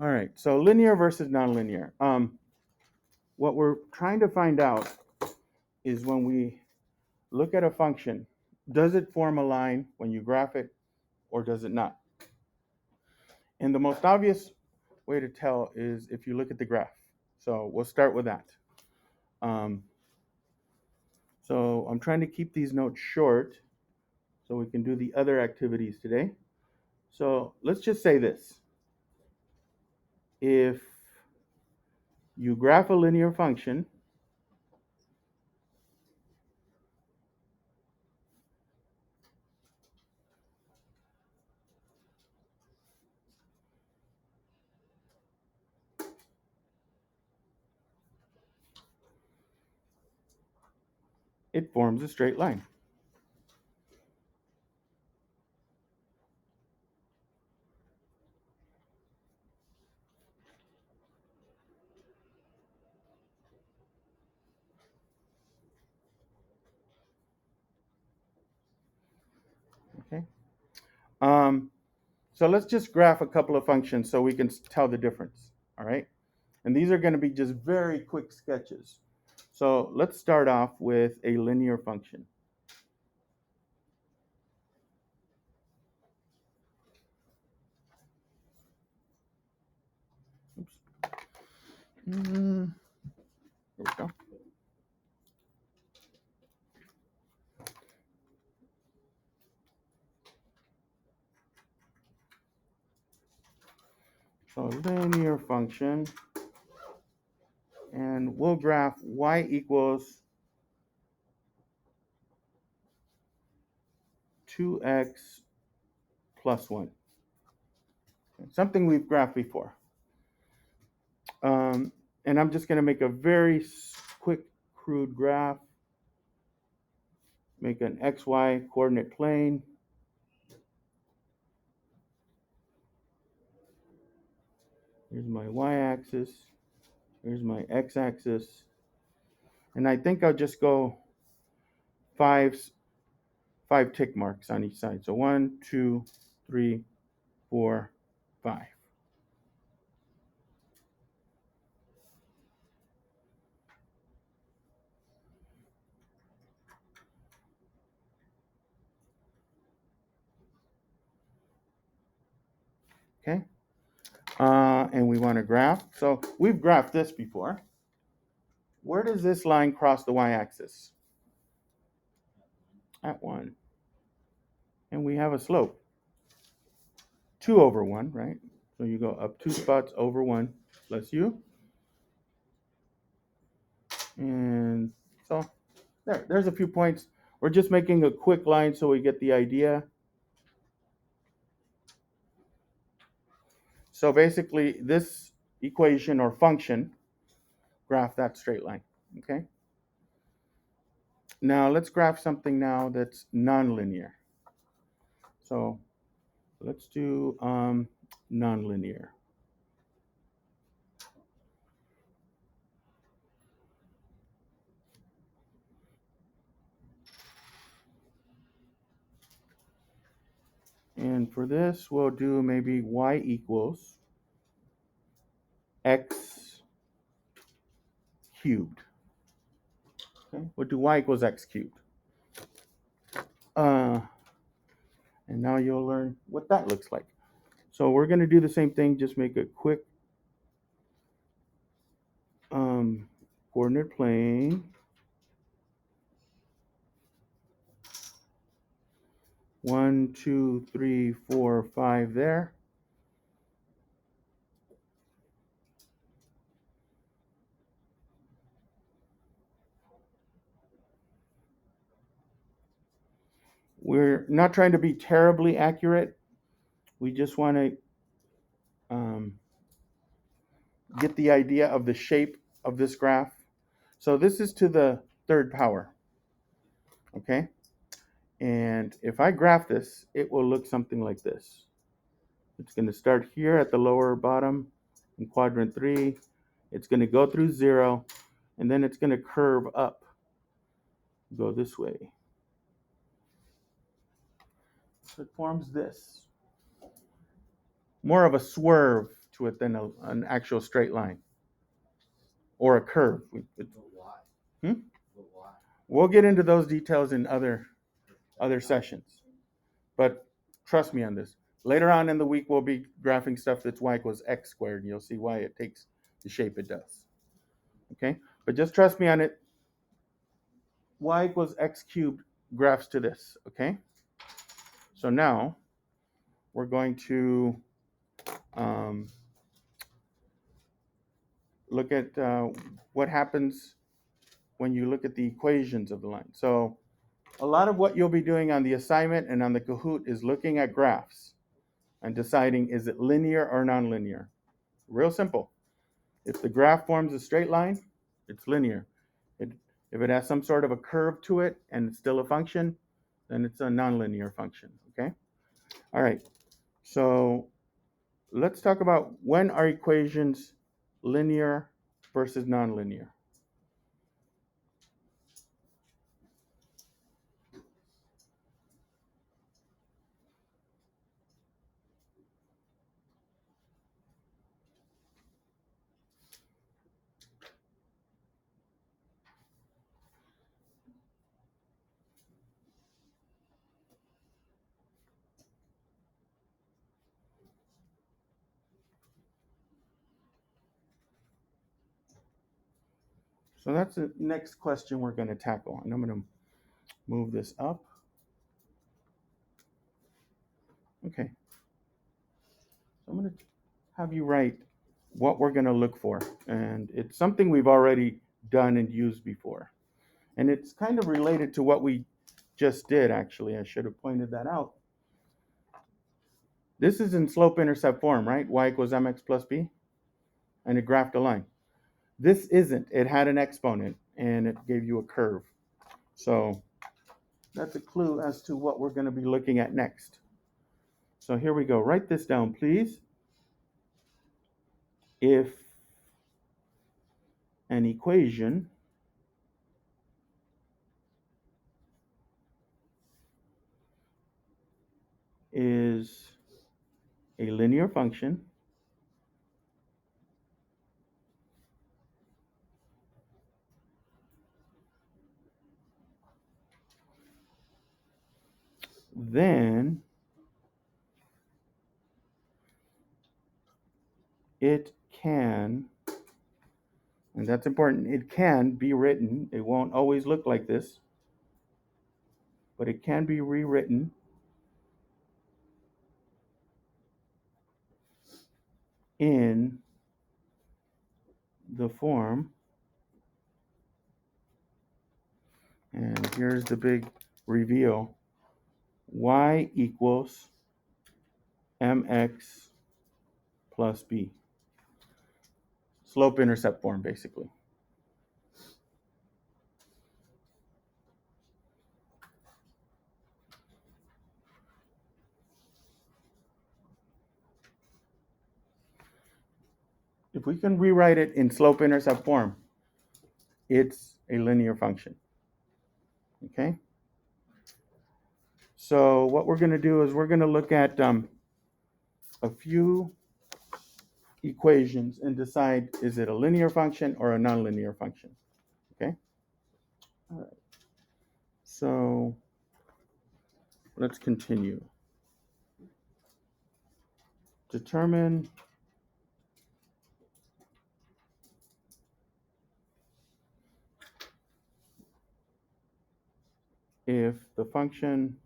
All right, so linear versus nonlinear. What we're trying to find out is when we look at a function, does it form a line when you graph it or does it not? And the most obvious way to tell is if you look at the graph. So we'll start with that. So I'm trying to keep these notes short so we can do the other activities today. So let's just say this. If you graph a linear function, it forms a straight line. Okay. So let's just graph a couple of functions so we can tell the difference. All right. And these are going to be just very quick sketches. So let's start off with a linear function. Oops. Here we go. So linear function, and we'll graph y equals 2x plus 1. Something we've graphed before. And I'm just going to make a very quick, crude graph. Make an xy coordinate plane. Here's my y-axis. Here's my x-axis. And I think I'll just go five tick marks on each side. So 1, 2, 3, 4, 5. Okay. And we want to graph. So we've graphed this before. Where does this line cross the y-axis? At 1. And we have a slope. 2 over 1, right? So you go up 2 spots over 1 plus u. And so there's a few points. We're just making a quick line so we get the idea. So basically, this equation or function, graph that straight line, okay? Now let's graph something now that's nonlinear. So let's do nonlinear. And for this, we'll do maybe y equals x cubed. Okay, we'll do y equals x cubed. And now you'll learn what that looks like. So we're going to do the same thing, just make a quick coordinate plane. 1, 2, 3, 4, 5 there. We're not trying to be terribly accurate. We just want to get the idea of the shape of this graph. So this is to the third power, okay? And if I graph this, it will look something like this. It's going to start here at the lower bottom in quadrant 3. It's going to go through 0, and then it's going to curve up, go this way. So it forms this. More of a swerve to it than an actual straight line or a curve. Hmm? We'll get into those details in other sessions, but trust me on this. Later on in the week, we'll be graphing stuff that's y equals x squared, and you'll see why it takes the shape it does. Okay, but just trust me on it. Y equals x cubed graphs to this. Okay, so now we're going to look at what happens when you look at the equations of the line. So a lot of what you'll be doing on the assignment and on the Kahoot is looking at graphs and deciding, is it linear or nonlinear? Real simple. If the graph forms a straight line, it's linear. If it has some sort of a curve to it and it's still a function, then it's a nonlinear function, okay? All right, so let's talk about when are equations linear versus nonlinear. So that's the next question we're going to tackle. And I'm going to move this up. Okay. So I'm going to have you write what we're going to look for. And it's something we've already done and used before. And it's kind of related to what we just did, actually. I should have pointed that out. This is in slope-intercept form, right? Y equals mx plus b. And it graphed a line. This isn't. It had an exponent, and it gave you a curve. So that's a clue as to what we're going to be looking at next. So here we go. Write this down, please. If an equation is a linear function, then it can, and that's important, it can be written, it won't always look like this, but it can be rewritten in the form, and here's the big reveal, y equals mx plus b. Slope-intercept form, basically. If we can rewrite it in slope-intercept form, it's a linear function. Okay? So what we're going to do is we're going to look at a few equations and decide, is it a linear function or a nonlinear function? Okay? All right. So let's continue. Determine if the function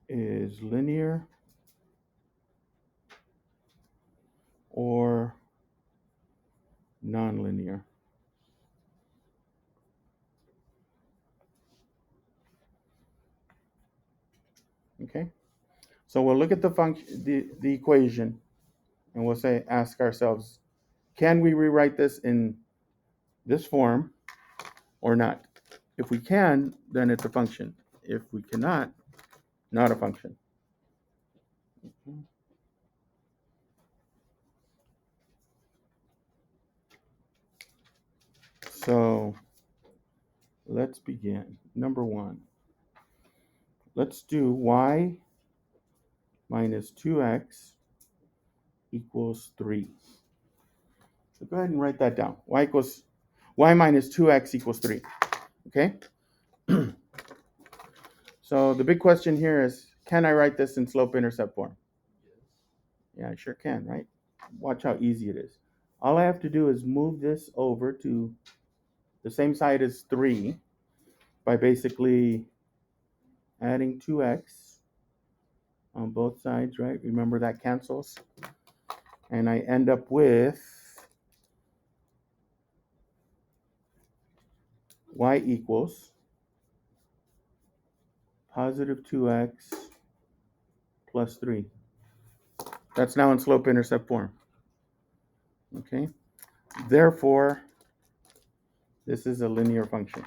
is linear or nonlinear. Okay? So we'll look at the function, the equation, and we'll say, ask ourselves, can we rewrite this in this form or not? If we can, then it's a function. If we cannot, not a function. So let's begin. Number one. let's do y minus 2x equals 3. So go ahead and write that down. Y minus 2x equals 3. Okay? So the big question here is, can I write this in slope-intercept form? Yeah, I sure can, right? Watch how easy it is. All I have to do is move this over to the same side as 3 by basically adding 2x on both sides, right? Remember that cancels. And I end up with y equals positive 2x plus 3. That's now in slope-intercept form. Okay? Therefore, this is a linear function.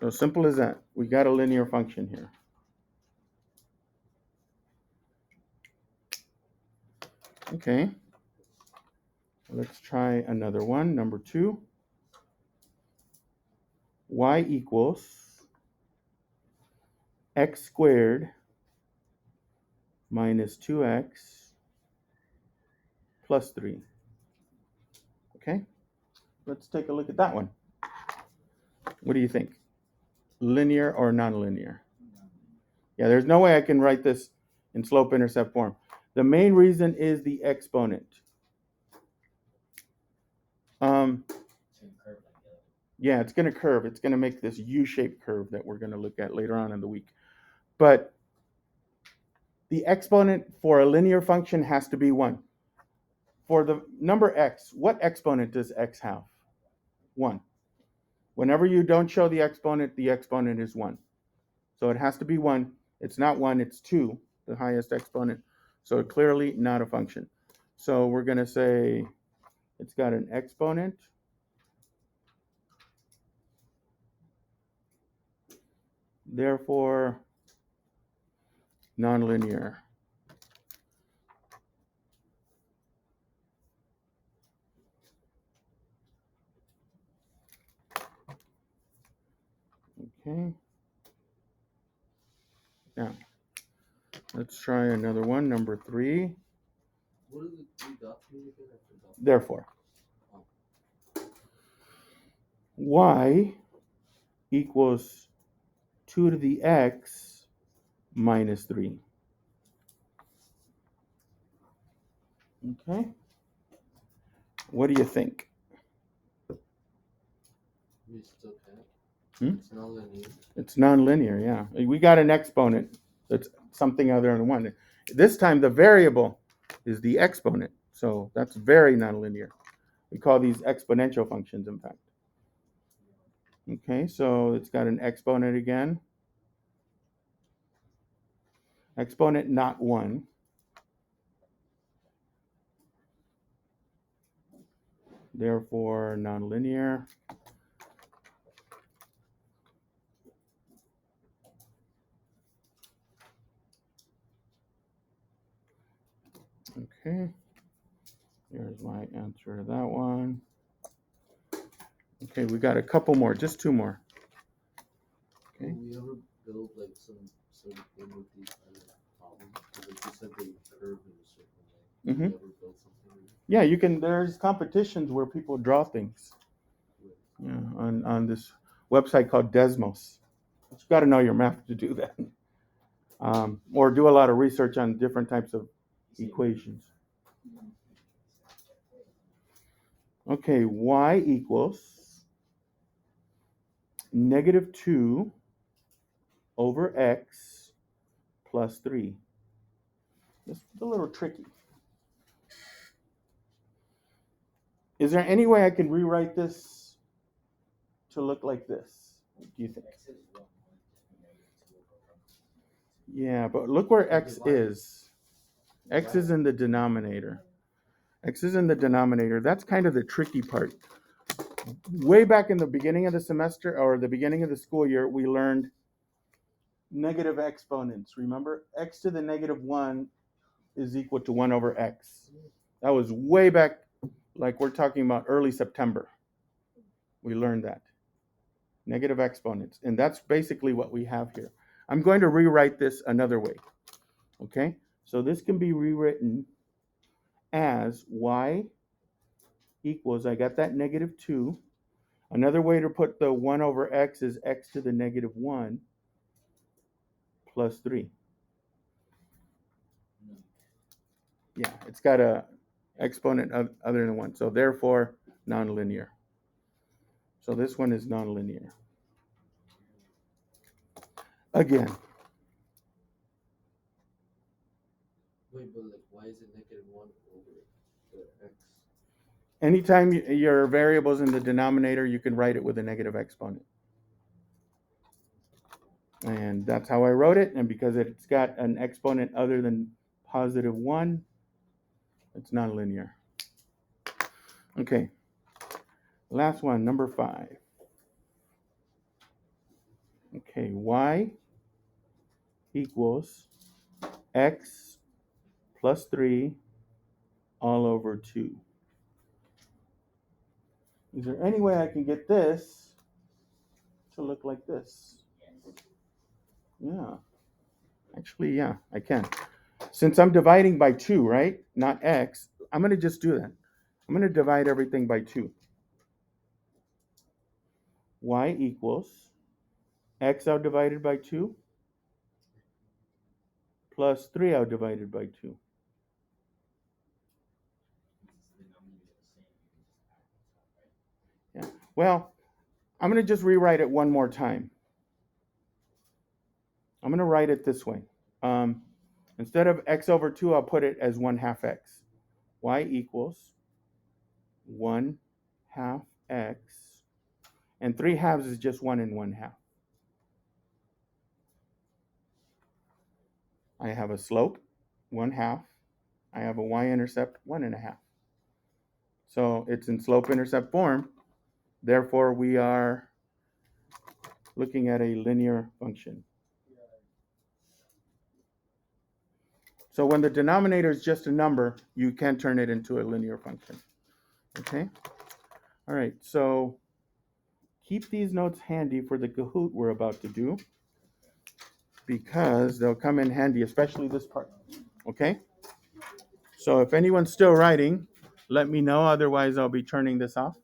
So simple as that. We got a linear function here. Okay. Let's try another one, number 2. Y equals x squared minus 2x plus 3. Okay? Let's take a look at that one. What do you think? Linear or nonlinear? Yeah, there's no way I can write this in slope-intercept form. The main reason is the exponent. Yeah, it's going to curve. It's going to make this U-shaped curve that we're going to look at later on in the week. But the exponent for a linear function has to be 1. For the number x, what exponent does x have? 1. Whenever you don't show the exponent is 1. So it has to be 1. It's not 1, it's 2, the highest exponent. So clearly not a function. So we're going to say it's got an exponent. Therefore, nonlinear. Okay. Now, let's try another one, number 3. What are the 3 dots mean again? I forgot. Therefore, y equals 2 to the x minus 3. Okay. What do you think? We still can't. Hmm? It's nonlinear. It's nonlinear, yeah. We got an exponent that's something other than 1. This time the variable is the exponent. So that's very nonlinear. We call these exponential functions, in fact. Okay, so it's got an exponent again. Exponent not 1. Therefore, nonlinear. Okay. Here's my answer to that one. Okay, we got a couple more, just 2 more. Okay. Will we ever build like some sort of thing with these kind of problems? Because like you said, they curve in a certain way. Will we ever build something? Yeah, you can. There's competitions where people draw things. Yeah, on this website called Desmos. But you got to know your math to do that, or do a lot of research on different types of equations. Okay, y equals negative 2 over x plus 3. This is a little tricky. Is there any way I can rewrite this to look like this? What do you think? Yeah, but look where x is. X is in the denominator. X is in the denominator. That's kind of the tricky part. Way back in the beginning of the semester or the beginning of the school year, we learned negative exponents. Remember, x to the negative 1 is equal to 1 over x. That was way back like we're talking about early September. We learned that. Negative exponents. And that's basically what we have here. I'm going to rewrite this another way. Okay? So this can be rewritten as y equals, I got that negative 2. Another way to put the 1 over x is x to the negative 1 plus 3. Yeah, it's got a exponent other than 1. So therefore, nonlinear. So this one is nonlinear. Again. Wait, but like, why is it negative 1 over the x? Anytime your variable's in the denominator, you can write it with a negative exponent. And that's how I wrote it. And because it's got an exponent other than positive 1, it's nonlinear. Okay. Last one, number 5. Okay, y equals x plus 3 all over 2. Is there any way I can get this to look like this? Yeah. Actually, yeah, I can. Since I'm dividing by 2, right? Not x, I'm going to just do that. I'm going to divide everything by 2. Y equals x out divided by 2 plus 3 out divided by 2. Yeah. Well, I'm going to just rewrite it one more time. I'm going to write it this way. Instead of x over 2, I'll put it as 1/2 x. Y equals 1/2 x. And 3/2 is just 1 and 1/2. I have a slope, 1/2. I have a y-intercept, 1.5. So it's in slope-intercept form. Therefore, we are looking at a linear function. So when the denominator is just a number, you can turn it into a linear function. Okay? All right, so keep these notes handy for the Kahoot we're about to do because they'll come in handy, especially this part. Okay? So if anyone's still writing, let me know. Otherwise, I'll be turning this off.